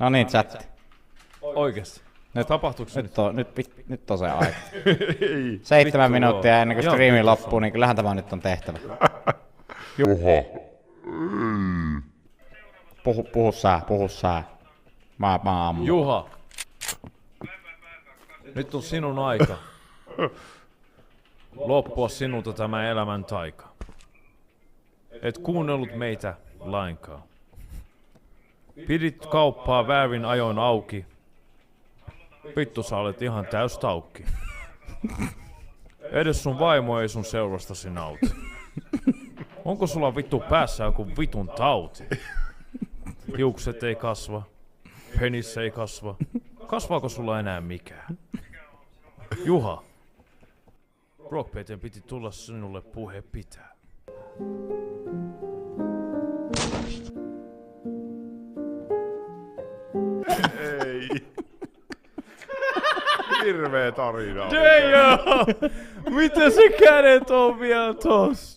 No niin, chatti. Oikeesti. Nyt, Tapahtuuko nyt on se aika. Ei. 7 minuuttia ennen kuin Joo, striimi vittu loppuu, niin kyllähän tämä nyt on tehtävä. Puhu sää. Mä ammun. Juha. Nyt on sinun aika. Loppua sinulta tämä elämän taika. Et kuunnellut meitä lainkaan. Pidit kauppaa väärin ajoin auki. Vittu sä olet ihan täys taukki. Edes sun vaimo ei sun seurastasi nauti. Onko sulla vittu päässä joku vitun tauti? Hiukset ei kasva. Penis ei kasva. Kasvaako sulla enää mikään? Juha. Rockpeiten piti tulla sinulle puhe pitää. Ei. Hirveä tarina. Damn! Miten se kädet on vielä tossa?